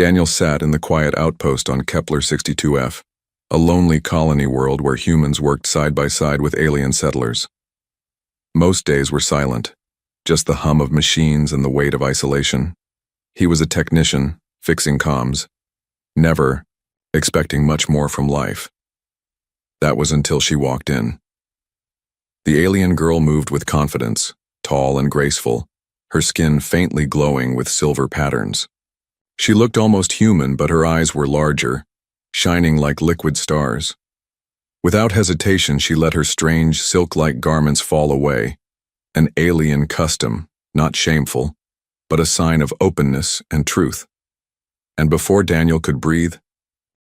Daniel sat in the quiet outpost on Kepler 62F, a lonely colony world where humans worked side by side with alien settlers. Most days were silent, just the hum of machines and the weight of isolation. He was a technician, fixing comms, never expecting much more from life. That was until she walked in. The alien girl moved with confidence, tall and graceful, her skin faintly glowing with silver patterns. She looked almost human, but her eyes were larger, shining like liquid stars. Without hesitation, she let her strange, silk-like garments fall away, an alien custom, not shameful, but a sign of openness and truth. And before Daniel could breathe,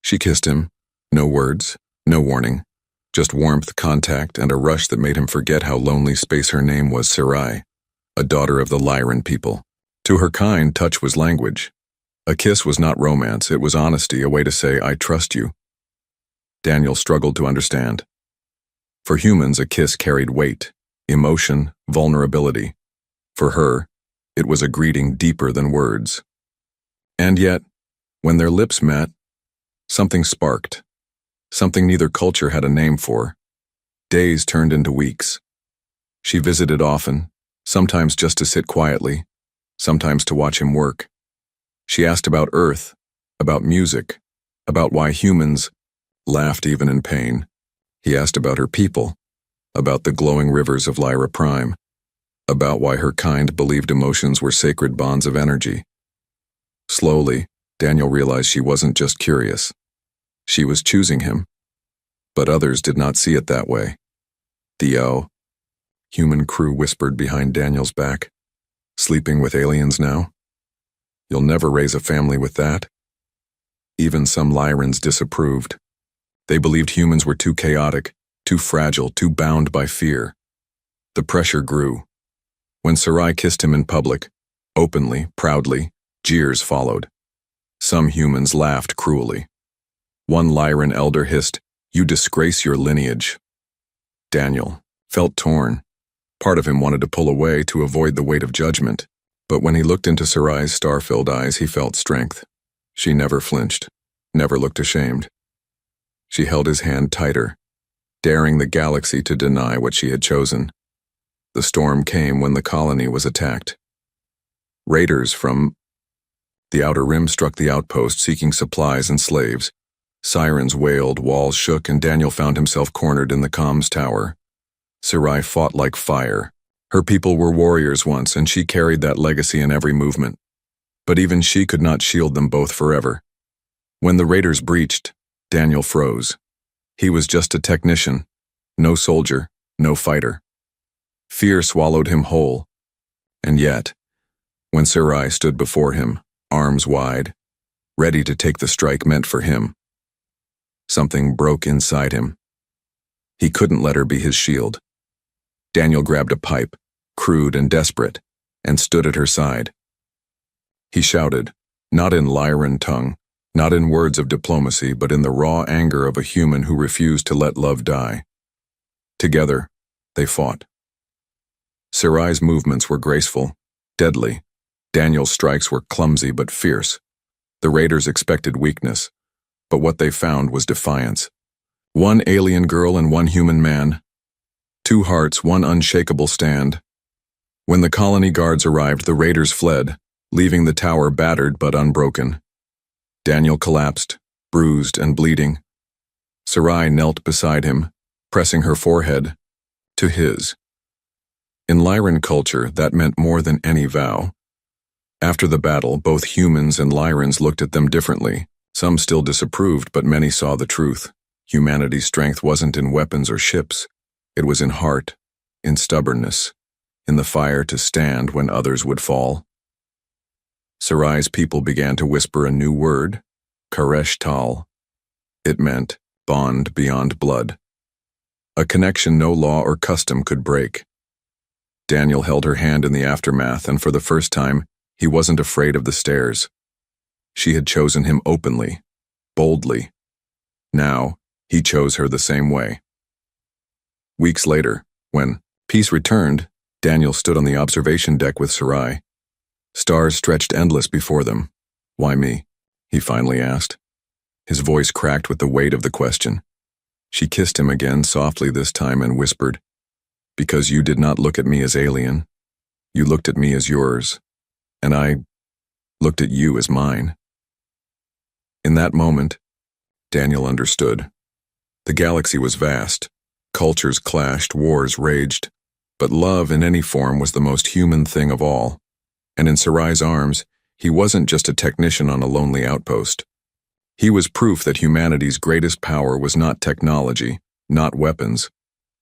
she kissed him, no words, no warning, just warmth, contact, and a rush that made him forget how lonely space. Her name was Sarai, a daughter of the Lyran people. To her kind, touch was language. A kiss was not romance, it was honesty, a way to say, "I trust you." Daniel struggled to understand. For humans, a kiss carried weight, emotion, vulnerability. For her, it was a greeting deeper than words. And yet, when their lips met, something sparked. Something neither culture had a name for. Days turned into weeks. She visited often, sometimes just to sit quietly, sometimes to watch him work. She asked about Earth, about music, about why humans laughed even in pain. He asked about her people, about the glowing rivers of Lyra Prime, about why her kind believed emotions were sacred bonds of energy. Slowly, Daniel realized she wasn't just curious. She was choosing him. But others did not see it that way. "Theo," human crew whispered behind Daniel's back. "Sleeping with aliens now? You'll never raise a family with that." Even some Lyrans disapproved. They believed humans were too chaotic, too fragile, too bound by fear. The pressure grew. When Sarai kissed him in public, openly, proudly, jeers followed. Some humans laughed cruelly. One Lyran elder hissed, "You disgrace your lineage." Daniel felt torn. Part of him wanted to pull away to avoid the weight of judgment. But when he looked into Sarai's star-filled eyes, he felt strength. She never flinched, never looked ashamed. She held his hand tighter, daring the galaxy to deny what she had chosen. The storm came when the colony was attacked. Raiders from the Outer Rim struck the outpost, seeking supplies and slaves. Sirens wailed, walls shook, and Daniel found himself cornered in the comms tower. Sarai fought like fire. Her people were warriors once, and she carried that legacy in every movement. But even she could not shield them both forever. When the raiders breached, Daniel froze. He was just a technician, no soldier, no fighter. Fear swallowed him whole. And yet, when Sarai stood before him, arms wide, ready to take the strike meant for him, something broke inside him. He couldn't let her be his shield. Daniel grabbed a pipe, crude and desperate, and stood at her side. He shouted, not in Lyran tongue, not in words of diplomacy, but in the raw anger of a human who refused to let love die. Together, they fought. Sarai's movements were graceful, deadly. Daniel's strikes were clumsy but fierce. The raiders expected weakness, but what they found was defiance. One alien girl and one human man. Two hearts, one unshakable stand. When the colony guards arrived, the raiders fled, leaving the tower battered but unbroken. Daniel collapsed, bruised and bleeding. Sarai knelt beside him, pressing her forehead to his. In Lyran culture, that meant more than any vow. After the battle, both humans and Lyrans looked at them differently. Some still disapproved, but many saw the truth. Humanity's strength wasn't in weapons or ships. It was in heart, in stubbornness, in the fire to stand when others would fall. Sarai's people began to whisper a new word, Karesh Tal. It meant bond beyond blood. A connection no law or custom could break. Daniel held her hand in the aftermath, and for the first time, he wasn't afraid of the stairs. She had chosen him openly, boldly. Now, he chose her the same way. Weeks later, when peace returned, Daniel stood on the observation deck with Sarai. Stars stretched endless before them. Why me? he finally asked. His voice cracked with the weight of the question. She kissed him again, softly this time, and whispered, "Because you did not look at me as alien. You looked at me as yours, and I looked at you as mine." In that moment, Daniel understood. The galaxy was vast. Cultures clashed, wars raged, but love in any form was the most human thing of all. And in Sarai's arms, he wasn't just a technician on a lonely outpost. He was proof that humanity's greatest power was not technology, not weapons,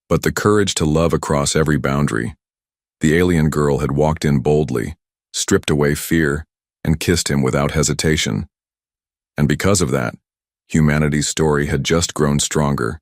but the courage to love across every boundary. The alien girl had walked in boldly, stripped away fear, and kissed him without hesitation. And because of that, humanity's story had just grown stronger.